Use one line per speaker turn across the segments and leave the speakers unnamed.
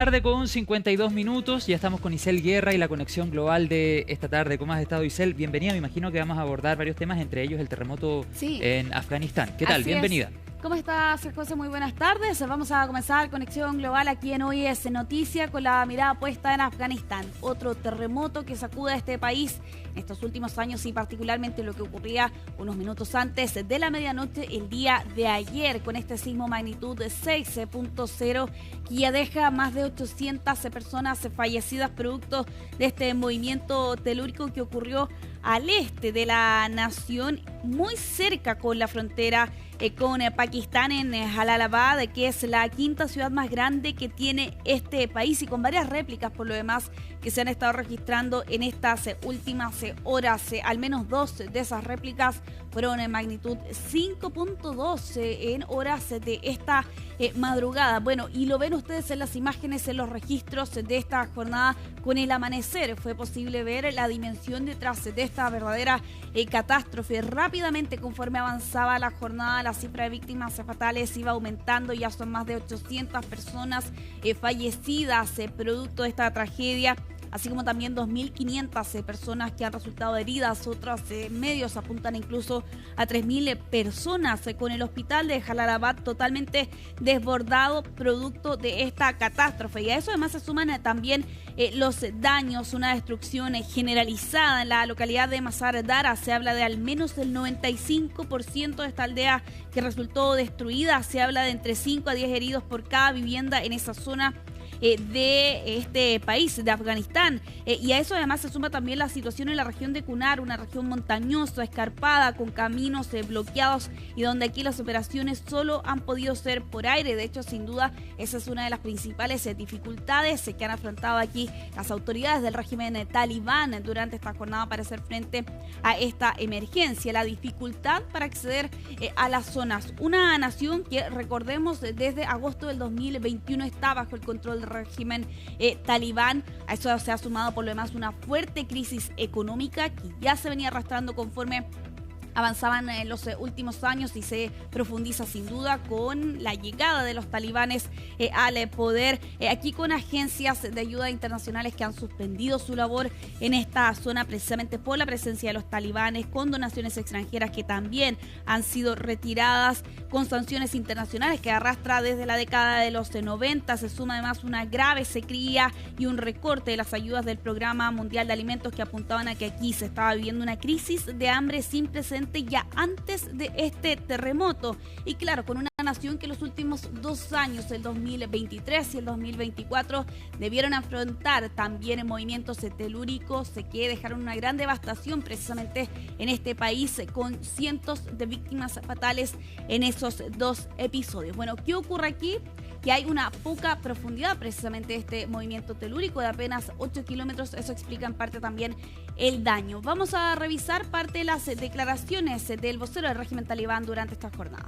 Tarde con 52 minutos, ya estamos con Isel Guerra y la conexión global de esta tarde. ¿Cómo has estado, Isel? Bienvenida, me imagino que vamos a abordar varios temas, entre ellos el terremoto en Afganistán. ¿Qué tal? Bienvenida.
¿Cómo estás, José? Muy buenas tardes. Vamos a comenzar Conexión Global aquí en Hoy es Noticia con la mirada puesta en Afganistán. Otro terremoto que sacude a este país en estos últimos años y particularmente lo que ocurría unos minutos antes de la medianoche el día de ayer con este sismo magnitud de 6.0 que ya deja más de 800 personas fallecidas producto de este movimiento telúrico que ocurrió al este de la nación, muy cerca con la frontera con Pakistán, en Jalalabad, que es la quinta ciudad más grande que tiene este país y con varias réplicas por lo demás que se han estado registrando en estas últimas horas. Al menos dos de esas réplicas fueron en magnitud 5.2 en horas de esta madrugada. Bueno, y lo ven ustedes en las imágenes, en los registros de esta jornada con el amanecer. Fue posible ver la dimensión detrás de esta verdadera catástrofe. Rápidamente, conforme avanzaba la jornada, la cifra de víctimas fatales iba aumentando. Ya son más de 800 personas fallecidas producto de esta tragedia, así como también 2.500 personas que han resultado heridas. Otros medios apuntan incluso a 3.000 personas, con el hospital de Jalalabad totalmente desbordado producto de esta catástrofe. Y a eso además se suman también los daños, una destrucción generalizada en la localidad de Mazar Dara. Se habla de al menos el 95% de esta aldea que resultó destruida. Se habla de entre 5 a 10 heridos por cada vivienda en esa zona de este país, de Afganistán. Y a eso además se suma también la situación en la región de Kunar, una región montañosa, escarpada, con caminos bloqueados y donde aquí las operaciones solo han podido ser por aire. De hecho, sin duda, esa es una de las principales dificultades que han afrontado aquí las autoridades del régimen talibán durante esta jornada para hacer frente a esta emergencia. La dificultad para acceder a las zonas. Una nación que, recordemos, desde agosto del 2021 está bajo el control del régimen talibán. A eso se ha sumado por lo demás una fuerte crisis económica que ya se venía arrastrando conforme avanzaban en los últimos años y se profundiza sin duda con la llegada de los talibanes al poder, aquí con agencias de ayuda internacionales que han suspendido su labor en esta zona precisamente por la presencia de los talibanes, con donaciones extranjeras que también han sido retiradas, con sanciones internacionales que arrastra desde la década de los 90. Se suma además una grave sequía y un recorte de las ayudas del Programa Mundial de Alimentos que apuntaban a que aquí se estaba viviendo una crisis de hambre sin precedentes ya antes de este terremoto. Y claro, con una nación que los últimos 2 años, el 2023 y el 2024, debieron afrontar también movimientos telúricos que dejaron una gran devastación precisamente en este país, con cientos de víctimas fatales en esos 2 episodios. Bueno, ¿qué ocurre aquí? Que hay una poca profundidad precisamente de este movimiento telúrico de apenas 8 kilómetros. Eso explica en parte también el daño. Vamos a revisar parte de las declaraciones del vocero del régimen talibán durante esta jornada.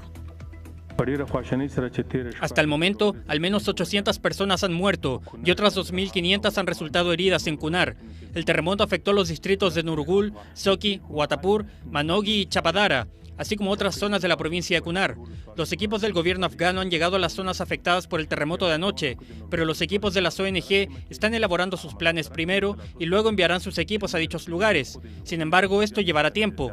Hasta el momento, al menos 800 personas han muerto y otras 2.500 han resultado heridas en Kunar. El terremoto afectó los distritos de Nurgul, Soki, Watapur, Manogi y Chapadara, así como otras zonas de la provincia de Kunar. Los equipos del gobierno afgano han llegado a las zonas afectadas por el terremoto de anoche, pero los equipos de las ONG están elaborando sus planes primero y luego enviarán sus equipos a dichos lugares. Sin embargo, esto llevará tiempo.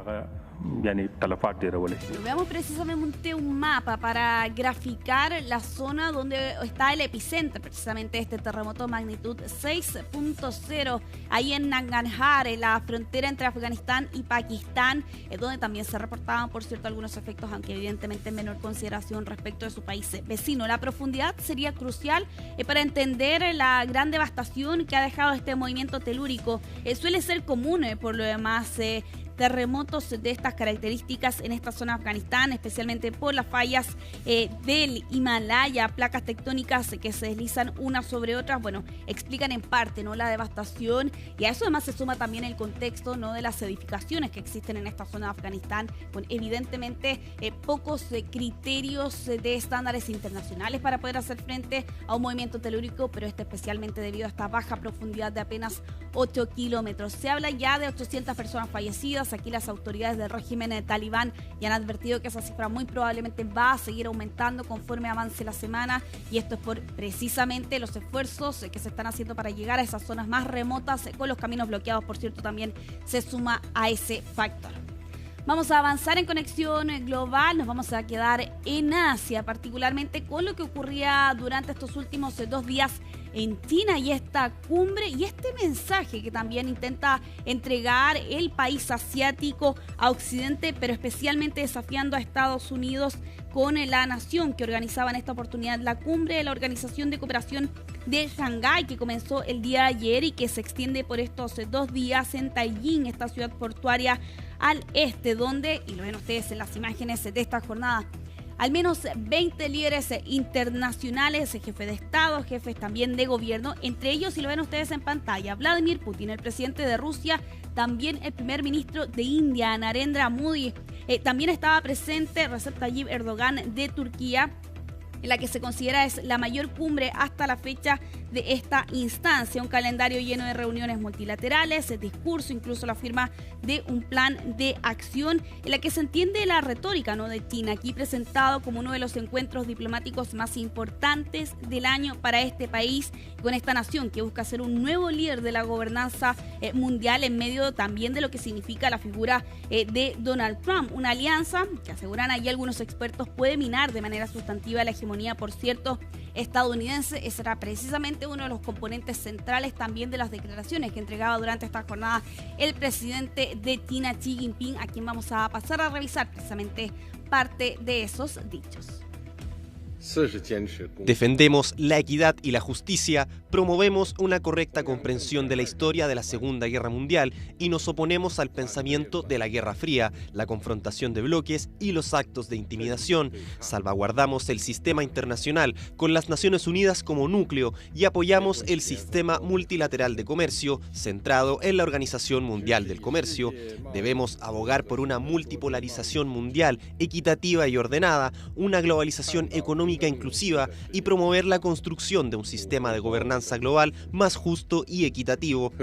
Veamos precisamente un mapa para graficar la zona donde está el epicentro precisamente de este terremoto magnitud 6.0, ahí en Nangarhar, en la frontera entre Afganistán y Pakistán, donde también se reportaban, por cierto, algunos efectos, aunque evidentemente en menor consideración respecto de su país vecino. La profundidad sería crucial para entender la gran devastación que ha dejado este movimiento telúrico. Suele ser común, por lo demás, terremotos de estas características en esta zona de Afganistán, especialmente por las fallas del Himalaya, placas tectónicas que se deslizan unas sobre otras. Bueno, explican en parte, ¿no?, la devastación, y a eso además se suma también el contexto, ¿no?, de las edificaciones que existen en esta zona de Afganistán, con evidentemente pocos criterios de estándares internacionales para poder hacer frente a un movimiento telúrico, pero especialmente debido a esta baja profundidad de apenas 8 kilómetros. Se habla ya de 800 personas fallecidas, víctimas. Aquí las autoridades del régimen talibán ya han advertido que esa cifra muy probablemente va a seguir aumentando conforme avance la semana, y esto es por precisamente los esfuerzos que se están haciendo para llegar a esas zonas más remotas con los caminos bloqueados. Por cierto, también se suma a ese factor. Vamos a avanzar en conexión global, nos vamos a quedar en Asia, particularmente con lo que ocurría durante estos últimos 2 días en China y esta cumbre y este mensaje que también intenta entregar el país asiático a Occidente, pero especialmente desafiando a Estados Unidos con la nación que organizaba en esta oportunidad la cumbre de la Organización de Cooperación de Shanghái, que comenzó el día de ayer y que se extiende por estos 2 días en Taiyín, esta ciudad portuaria al este, donde, y lo ven ustedes en las imágenes de esta jornada, al menos 20 líderes internacionales, jefes de Estado, jefes también de gobierno, entre ellos, y lo ven ustedes en pantalla, Vladimir Putin, el presidente de Rusia, también el primer ministro de India, Narendra Modi, también estaba presente Recep Tayyip Erdogan de Turquía, en la que se considera es la mayor cumbre hasta la fecha de esta instancia. Un calendario lleno de reuniones multilaterales, discurso, incluso la firma de un plan de acción en la que se entiende la retórica, ¿no?, de China, aquí presentado como uno de los encuentros diplomáticos más importantes del año para este país, con esta nación que busca ser un nuevo líder de la gobernanza mundial en medio también de lo que significa la figura de Donald Trump. Una alianza que aseguran ahí algunos expertos puede minar de manera sustantiva la hegemonía, por cierto, estadounidense. Ese era precisamente uno de los componentes centrales también de las declaraciones que entregaba durante esta jornada el presidente de China, Xi Jinping, a quien vamos a pasar a revisar precisamente parte de esos dichos.
Defendemos la equidad y la justicia, promovemos una correcta comprensión de la historia de la Segunda Guerra Mundial y nos oponemos al pensamiento de la Guerra Fría, la confrontación de bloques y los actos de intimidación. Salvaguardamos el sistema internacional con las Naciones Unidas como núcleo y apoyamos el sistema multilateral de comercio centrado en la Organización Mundial del Comercio. Debemos abogar por una multipolarización mundial equitativa y ordenada, una globalización económica inclusiva y promover la construcción de un sistema de gobernanza global más justo y equitativo.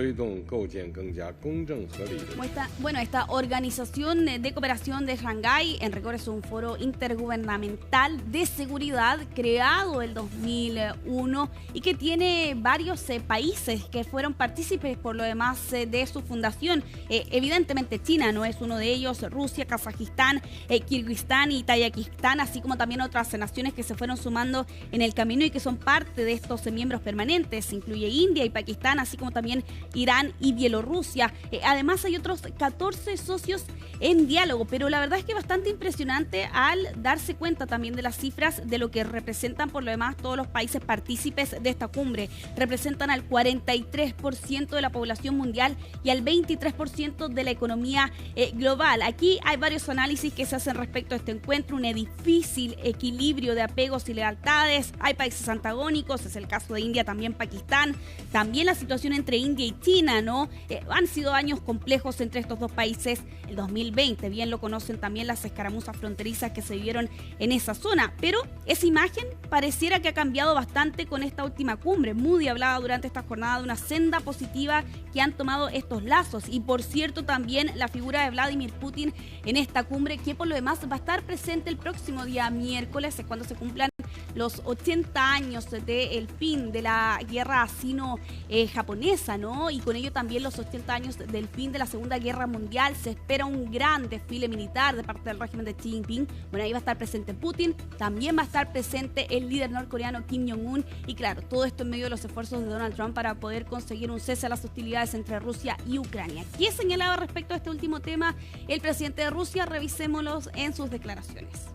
Esta Organización de Cooperación de Shanghái, en rigor, es un foro intergubernamental de seguridad creado en 2001 y que tiene varios países que fueron partícipes por lo demás de su fundación. Evidentemente China no es uno de ellos, Rusia, Kazajistán, Kirguistán y Tayikistán, así como también otras naciones que se fueron sumando en el camino y que son parte de estos miembros permanentes. Incluye India y Pakistán, así como también Irán y Bielorrusia. Además hay otros 14 socios en diálogo, pero la verdad es que bastante impresionante al darse cuenta también de las cifras de lo que representan por lo demás todos los países partícipes de esta cumbre. Representan al 43% de la población mundial y al 23% de la economía global. Aquí hay varios análisis que se hacen respecto a este encuentro, un difícil equilibrio de apegos y lealtades. Hay países antagónicos, es el caso de India, también Pakistán, también la situación entre India y China, ¿no? Han sido años complejos entre estos dos países. El 2020, bien lo conocen también las escaramuzas fronterizas que se vivieron en esa zona, pero esa imagen pareciera que ha cambiado bastante con esta última cumbre. Modi hablaba durante esta jornada de una senda positiva que han tomado estos lazos, y por cierto también la figura de Vladimir Putin en esta cumbre, que por lo demás va a estar presente el próximo día miércoles, cuando se cumplan los 80 años del fin de la guerra sino-japonesa, ¿no? Y con ello también los 80 años del fin de la Segunda Guerra Mundial. Se espera un gran desfile militar de parte del régimen de Xi Jinping. Bueno, ahí va a estar presente Putin, también va a estar presente el líder norcoreano Kim Jong-un, y claro, todo esto en medio de los esfuerzos de Donald Trump para poder conseguir un cese a las hostilidades entre Rusia y Ucrania. ¿Qué señalaba respecto a este último tema el presidente de Rusia? Revisémoslos en sus declaraciones.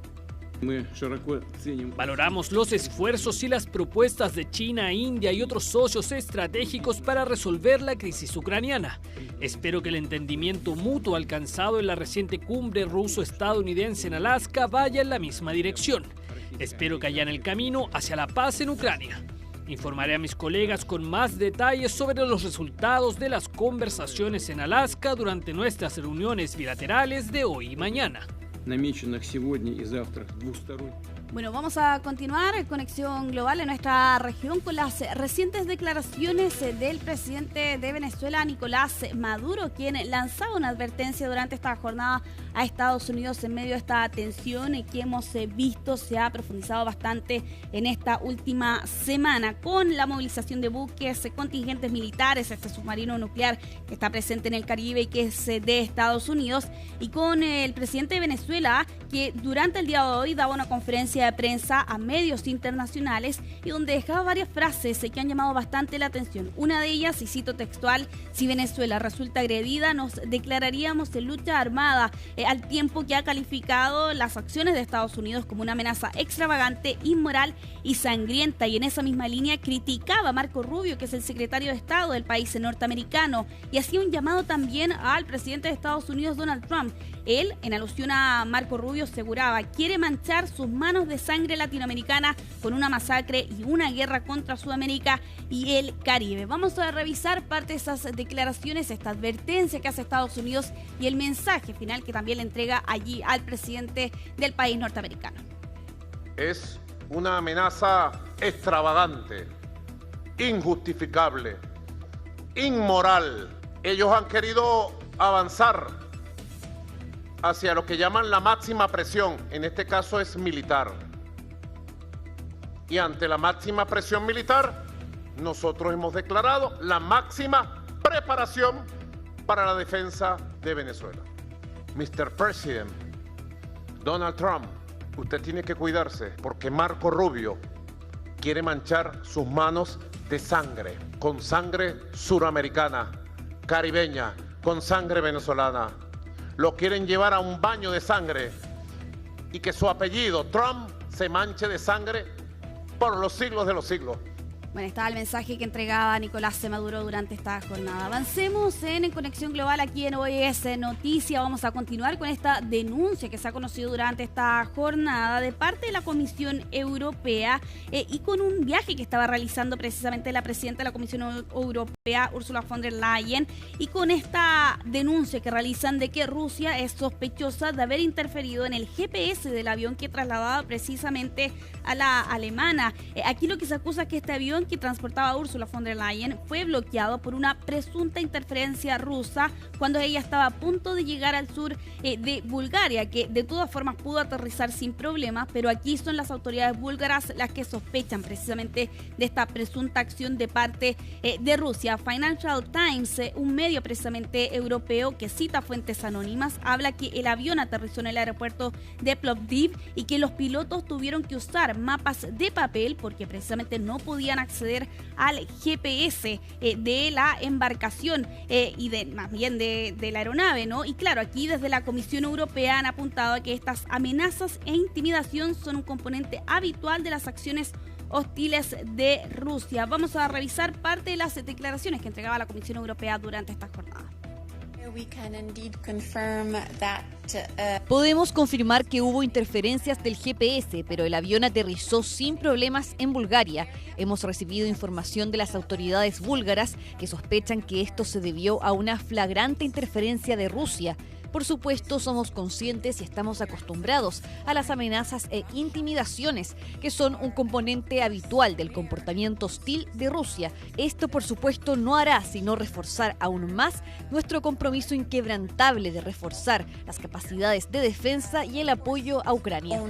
Valoramos los esfuerzos y las propuestas de China, India y otros socios estratégicos para resolver la crisis ucraniana. Espero que el entendimiento mutuo alcanzado en la reciente cumbre ruso-estadounidense en Alaska vaya en la misma dirección. Espero que haya en el camino hacia la paz en Ucrania. Informaré a mis colegas con más detalles sobre los resultados de las conversaciones en Alaska durante nuestras reuniones bilaterales de hoy y mañana.
Bueno, vamos a continuar en Conexión Global en nuestra región con las recientes declaraciones del presidente de Venezuela, Nicolás Maduro, quien lanzaba una advertencia durante esta jornada a Estados Unidos en medio de esta tensión que hemos visto se ha profundizado bastante en esta última semana con la movilización de buques, contingentes militares, este submarino nuclear que está presente en el Caribe y que es de Estados Unidos, y con el presidente de Venezuela que durante el día de hoy daba una conferencia de prensa a medios internacionales y donde dejaba varias frases que han llamado bastante la atención. Una de ellas, y cito textual: si Venezuela resulta agredida, nos declararíamos en lucha armada, al tiempo que ha calificado las acciones de Estados Unidos como una amenaza extravagante, inmoral y sangrienta. Y en esa misma línea criticaba a Marco Rubio, que es el secretario de Estado del país norteamericano, y hacía un llamado también al presidente de Estados Unidos, Donald Trump. Él, en alusión a Marco Rubio, aseguraba: quiere manchar sus manos de sangre latinoamericana con una masacre y una guerra contra Sudamérica y el Caribe. Vamos a revisar parte de esas declaraciones, esta advertencia que hace Estados Unidos y el mensaje final que también le entrega allí al presidente del país norteamericano.
Es una amenaza extravagante, injustificable, inmoral. Ellos han querido avanzar hacia lo que llaman la máxima presión, en este caso es militar. Y ante la máxima presión militar, nosotros hemos declarado la máxima preparación para la defensa de Venezuela. Mr. President, Donald Trump, usted tiene que cuidarse porque Marco Rubio quiere manchar sus manos de sangre, con sangre suramericana, caribeña, con sangre venezolana. Lo quieren llevar a un baño de sangre y que su apellido, Trump, se manche de sangre por los siglos de los siglos.
Bueno, estaba el mensaje que entregaba Nicolás Maduro durante esta jornada. Avancemos en Conexión Global aquí en Hoy es Noticia. Vamos a continuar con esta denuncia que se ha conocido durante esta jornada de parte de la Comisión Europea y con un viaje que estaba realizando precisamente la presidenta de la Comisión Europea, Ursula von der Leyen, y con esta denuncia que realizan de que Rusia es sospechosa de haber interferido en el GPS del avión que trasladaba precisamente a la alemana. Aquí lo que se acusa es que este avión que transportaba a Ursula von der Leyen fue bloqueado por una presunta interferencia rusa cuando ella estaba a punto de llegar al sur de Bulgaria, que de todas formas pudo aterrizar sin problemas, pero aquí son las autoridades búlgaras las que sospechan precisamente de esta presunta acción de parte de Rusia. Financial Times, un medio precisamente europeo que cita fuentes anónimas, habla que el avión aterrizó en el aeropuerto de Plovdiv y que los pilotos tuvieron que usar mapas de papel porque precisamente no podían acceder al GPS de la embarcación y más bien de la aeronave, ¿no? Y claro, aquí desde la Comisión Europea han apuntado a que estas amenazas e intimidación son un componente habitual de las acciones hostiles de Rusia. Vamos a revisar parte de las declaraciones que entregaba la Comisión Europea durante esta jornada.
Podemos confirmar que hubo interferencias del GPS, pero el avión aterrizó sin problemas en Bulgaria. Hemos recibido información de las autoridades búlgaras que sospechan que esto se debió a una flagrante interferencia de Rusia. Por supuesto, somos conscientes y estamos acostumbrados a las amenazas e intimidaciones, que son un componente habitual del comportamiento hostil de Rusia. Esto, por supuesto, no hará sino reforzar aún más nuestro compromiso inquebrantable de reforzar las capacidades de defensa y el apoyo a Ucrania.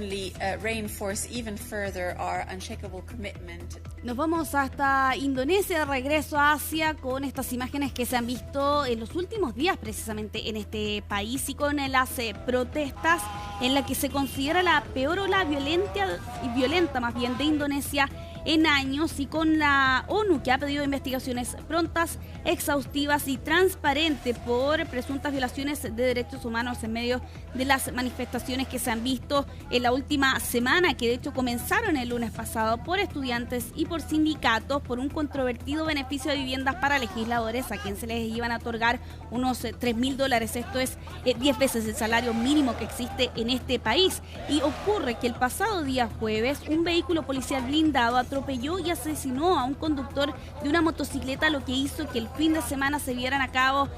Nos vamos hasta Indonesia, de regreso a Asia, con estas imágenes que se han visto en los últimos días precisamente en este país y con las protestas en la que se considera la peor ola violenta más bien de Indonesia en años, y con la ONU que ha pedido investigaciones prontas, exhaustivas y transparentes por presuntas violaciones de derechos humanos en medio de las manifestaciones que se han visto en la última semana, que de hecho comenzaron el lunes pasado por estudiantes y por sindicatos por un controvertido beneficio de viviendas para legisladores a quien se les iban a otorgar unos $3.000. Esto es 10 veces el salario mínimo que existe en este país. Y ocurre que el pasado día jueves un vehículo policial blindado atropelló y asesinó a un conductor de una motocicleta, lo que hizo que el fin de semana se vieran a cabo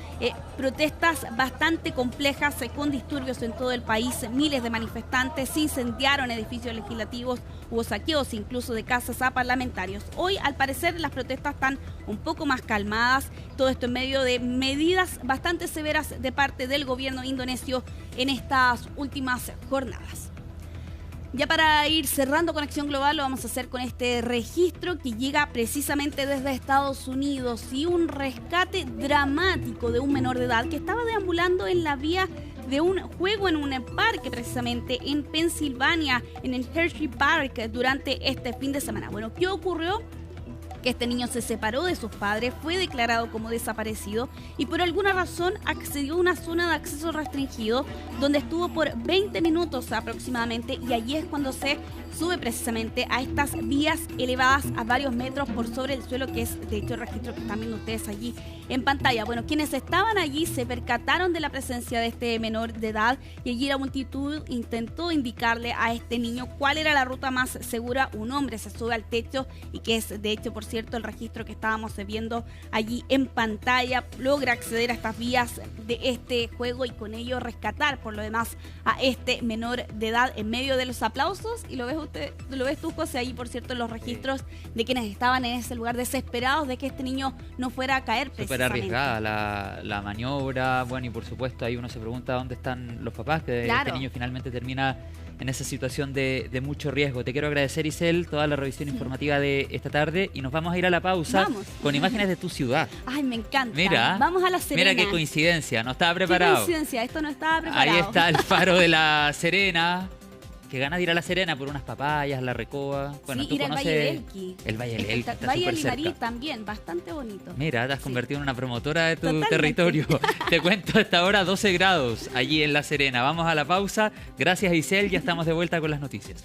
protestas bastante complejas con disturbios en todo el país. Miles de manifestantes incendiaron edificios legislativos, hubo saqueos incluso de casas a parlamentarios. Hoy, al parecer, las protestas están un poco más calmadas, todo esto en medio de medidas bastante severas de parte del gobierno indonesio en estas últimas jornadas. Ya para ir cerrando Conexión Global, lo vamos a hacer con este registro que llega precisamente desde Estados Unidos y un rescate dramático de un menor de edad que estaba deambulando en la vía de un juego en un parque precisamente en Pensilvania, en el Hershey Park, durante este fin de semana. Bueno, ¿qué ocurrió? Que este niño se separó de sus padres, fue declarado como desaparecido y por alguna razón accedió a una zona de acceso restringido donde estuvo por 20 minutos aproximadamente, y allí es cuando se sube precisamente a estas vías elevadas a varios metros por sobre el suelo, que es de hecho el registro que están viendo ustedes allí en pantalla. Bueno, quienes estaban allí se percataron de la presencia de este menor de edad y allí la multitud intentó indicarle a este niño cuál era la ruta más segura. Un hombre se sube al techo y que es de hecho, por cierto, el registro que estábamos viendo allí en pantalla, logra acceder a estas vías de este juego y con ello rescatar por lo demás a este menor de edad en medio de los aplausos. Y lo ves tú, José, ahí por cierto los registros de quienes estaban en ese lugar desesperados de que este niño no fuera a caer precisamente.
Súper arriesgada la maniobra, bueno, y por supuesto ahí uno se pregunta dónde están los papás, que claro, este niño finalmente termina en esa situación de mucho riesgo. Te quiero agradecer, Isel, toda la revisión informativa de esta tarde y nos vamos a ir a la pausa con imágenes de tu ciudad.
Ay, me encanta.
Mira,
vamos a La Serena.
Mira qué coincidencia, no estaba preparado.
Qué coincidencia, esto no estaba preparado.
Ahí está el faro de La Serena. Que ganas de ir a La Serena por unas papayas, la Recoba. Bueno,
sí,
tú
ir al
conoces
Valle del Elqui.
El Valle del Elqui, está
Valle
súper
del Ibarí
cerca.
también, bastante bonito.
Mira, te has convertido en una promotora de tu
Totalmente.
territorio. Te cuento, a esta hora 12 grados allí en La Serena. Vamos a la pausa. Gracias, Isel, ya estamos de vuelta con las noticias.